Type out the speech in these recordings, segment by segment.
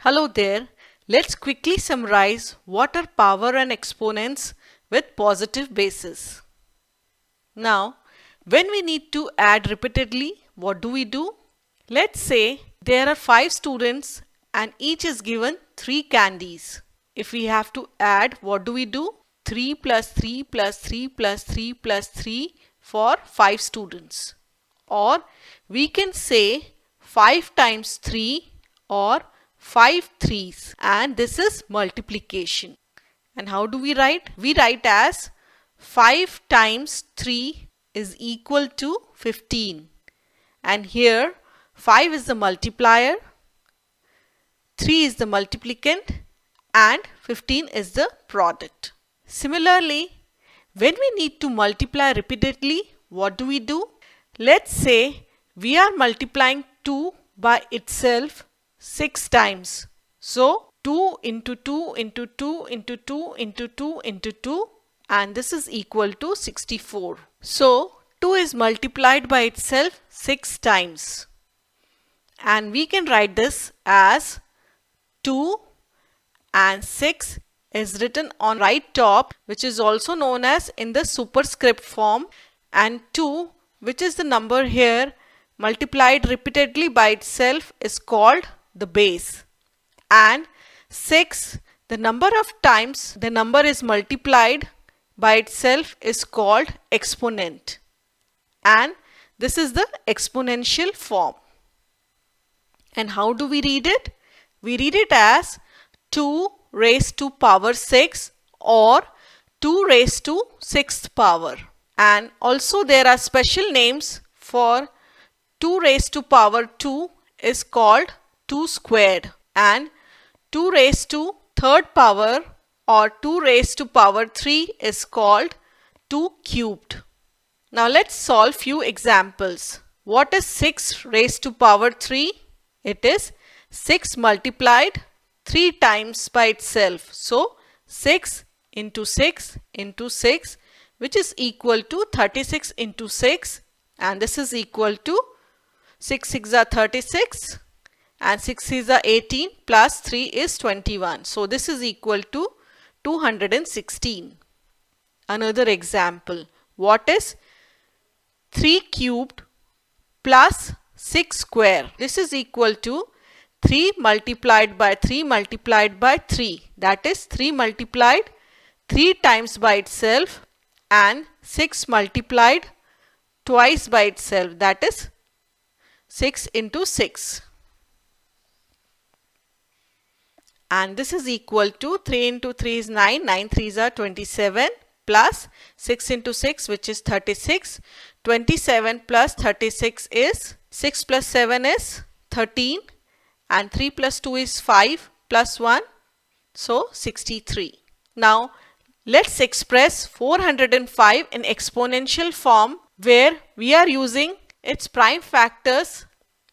Hello there. Let's quickly summarize what are power and exponents with positive bases. Now, when we need to add repeatedly, what do? Let's say there are 5 students and each is given 3 candies. If we have to add, what do? 3 plus 3 plus 3 plus 3 plus 3 for 5 students. Or we can say 5 times 3 or 5 threes, and this is multiplication. And how do we write? We write as 5 times 3 is equal to 15. And here 5 is the multiplier, 3 is the multiplicand, and 15 is the product. Similarly, when we need to multiply repeatedly, what do? Let's say we are multiplying 2 by itself 6 times. So 2 into 2 into 2 into 2 into 2 into 2, and this is equal to 64. So 2 is multiplied by itself 6 times. And we can write this as 2 and 6 is written on right top, which is also known as in the superscript form, and 2, which is the number here, multiplied repeatedly by itself is called the base. And 6, the number of times the number is multiplied by itself is called exponent. And this is the exponential form. And how do we read it? We read it as 2 raised to power 6 or 2 raised to 6th power. And also there are special names for 2 raised to power 2 is called 2 squared, and 2 raised to 3rd power or 2 raised to power 3 is called 2 cubed. Now let's solve few examples. What is 6 raised to power 3? It is 6 multiplied 3 times by itself. So 6 into 6 into 6, which is equal to 36 into 6, and this is equal to 6 6 are 36 and 6 is 18 plus 3 is 21. So this is equal to 216. Another example. What is 3 cubed plus 6 square? This is equal to 3 multiplied by 3 multiplied by 3. That is 3 multiplied 3 times by itself and 6 multiplied twice by itself. That is 6 into 6. And this is equal to 3 into 3 is 9, 9 3s are 27 plus 6 into 6, which is 36. 27 plus 36 is 6 plus 7 is 13, and 3 plus 2 is 5 plus 1, so 63. Now let's express 405 in exponential form where we are using its prime factors.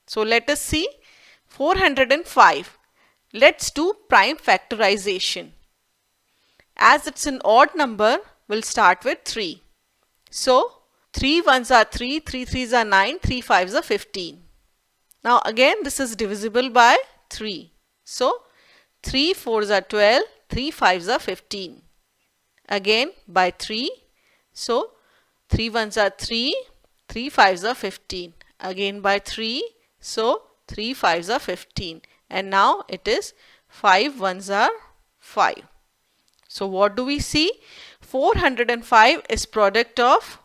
So let us see 405. Let's do prime factorization. As it's an odd number, we'll start with 3. So 3 ones are 3, 3 threes are 9, 3 fives are 15. Now again this is divisible by 3. So 3 fours are 12, 3 fives are 15. Again by 3. So 3 ones are 3, 3 fives are 15. Again by 3. So 3 fives are 15. And now it is 5 ones are 5. So what do we see? 405 is product of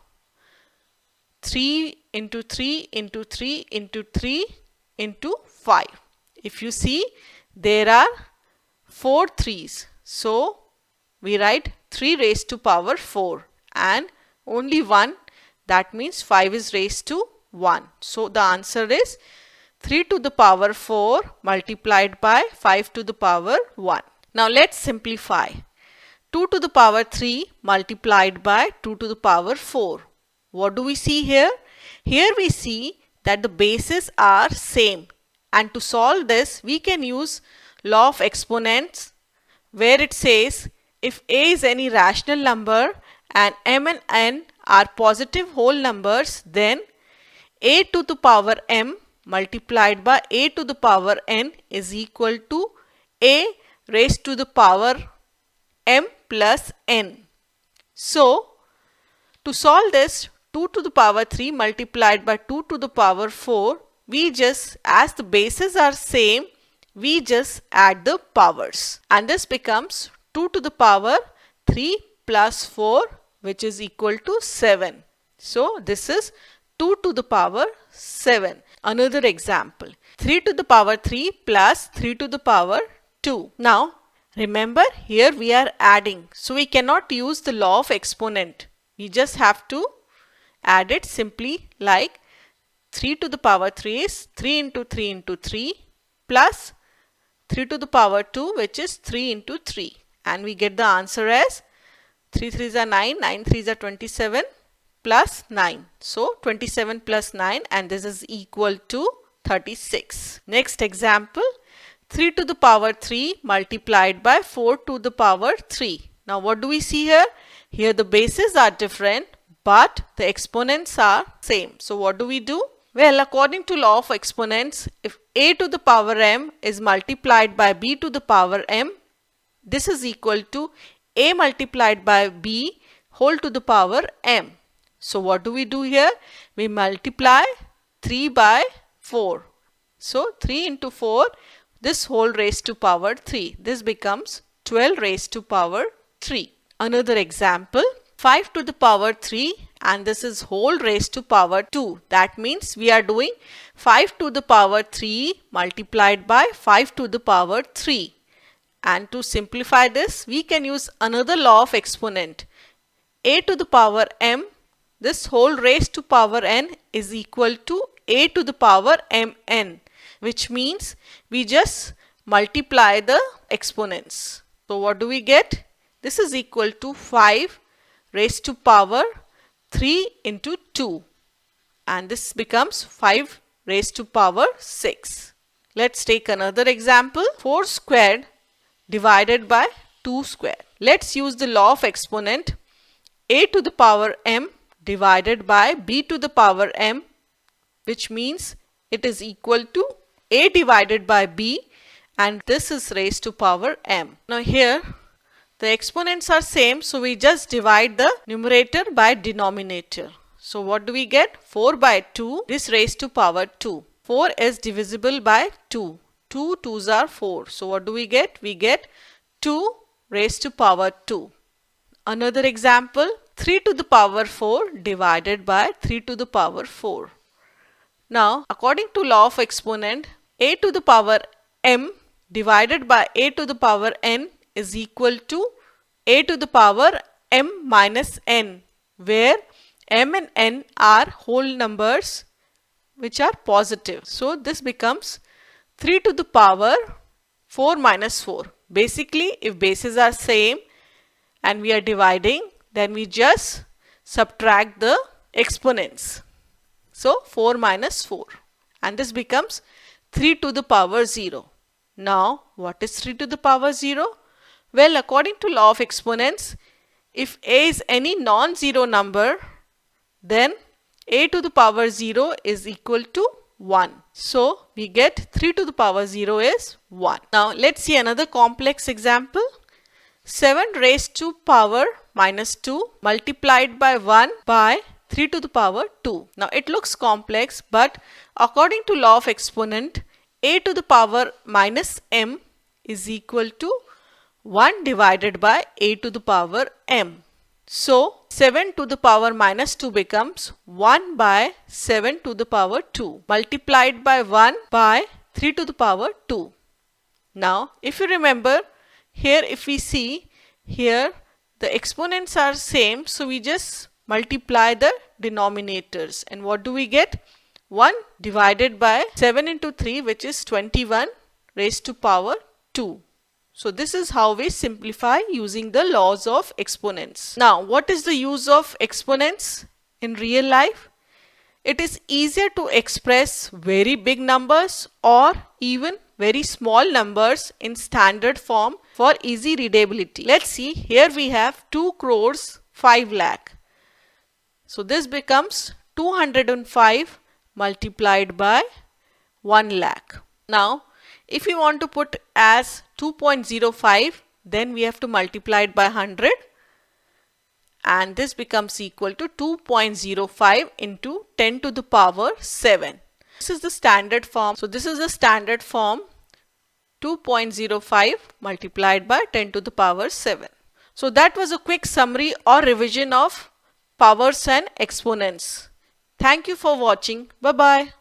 3 into 3 into 3 into 3 into 5. If you see, there are 4 threes. So we write 3 raised to power 4 and only 1. That means 5 is raised to 1. So the answer is 3 to the power 4 multiplied by 5 to the power 1. Now let's simplify. 2 to the power 3 multiplied by 2 to the power 4. What do we see here? Here we see that the bases are same, and to solve this we can use law of exponents, where it says if a is any rational number and m and n are positive whole numbers, then a to the power m multiplied by a to the power n is equal to a raised to the power m plus n. So, to solve this, 2 to the power 3 multiplied by 2 to the power 4, we just, as the bases are same, we just add the powers. And this becomes 2 to the power 3 plus 4, which is equal to 7. So, this is 2 to the power 7. Another example, 3 to the power 3 plus 3 to the power 2. Now, remember here we are adding. So, we cannot use the law of exponent. We just have to add it simply like 3 to the power 3 is 3 into 3 into 3 plus 3 to the power 2, which is 3 into 3. And we get the answer as 3 3s are 9, 9 3s are 27 plus 9. So 27 plus 9, and this is equal to 36. Next example, 3 to the power 3 multiplied by 4 to the power 3. Now what do we see here? Here the bases are different, but the exponents are same. So what do we do? Well, according to law of exponents, if a to the power m is multiplied by b to the power m, this is equal to a multiplied by b whole to the power m. So what do we do here? We multiply 3 by 4. So 3 into 4, this whole raised to power 3. This becomes 12 raised to power 3. Another example, 5 to the power 3, and this is whole raised to power 2. That means we are doing 5 to the power 3 multiplied by 5 to the power 3. And to simplify this, we can use another law of exponent. A to the power m, this whole raised to power n is equal to a to the power mn, which means we just multiply the exponents. So what do we get? This is equal to 5 raised to power 3 into 2, and this becomes 5 raised to power 6. Let's take another example, 4 squared divided by 2 squared. Let's use the law of exponent. A to the power m divided by b to the power m, which means it is equal to a divided by b, and this is raised to power m. Now here the exponents are same, so we just divide the numerator by denominator. So what do we get? 4 by 2, this raised to power 2. 4 is divisible by 2. 2 2s are 4. So what do we get? We get 2 raised to power 2. Another example, 3 to the power 4 divided by 3 to the power 4. Now, according to law of exponent, a to the power m divided by a to the power n is equal to a to the power m minus n, where m and n are whole numbers which are positive. So this becomes 3 to the power 4 minus 4. Basically, if bases are same and we are dividing, then we just subtract the exponents. So 4 minus 4, and this becomes 3 to the power 0. Now what is 3 to the power 0? Well, according to law of exponents, if a is any non-zero number, then a to the power 0 is equal to 1. So we get 3 to the power 0 is 1. Now let's see another complex example. 7 raised to power minus 2 multiplied by 1 by 3 to the power 2. Now it looks complex, but according to law of exponent, a to the power minus m is equal to 1 divided by a to the power m. So 7 to the power minus 2 becomes 1 by 7 to the power 2 multiplied by 1 by 3 to the power 2. Now if you remember, here if we see, here the exponents are same, so we just multiply the denominators, and what do we get? 1 divided by 7 into 3, which is 21 raised to power 2. So this is how we simplify using the laws of exponents. Now what is the use of exponents in real life? It is easier to express very big numbers or even very small numbers in standard form for easy readability. Let's see, here we have 2 crores 5 lakh. So this becomes 205 multiplied by 1 lakh. Now If we want to put as 2.05, then we have to multiply it by 100, and this becomes equal to 2.05 into 10 to the power 7. This is the standard form. So this is the standard form, 2.05 multiplied by 10 to the power 7. So that was a quick summary or revision of powers and exponents. Thank you for watching. Bye bye.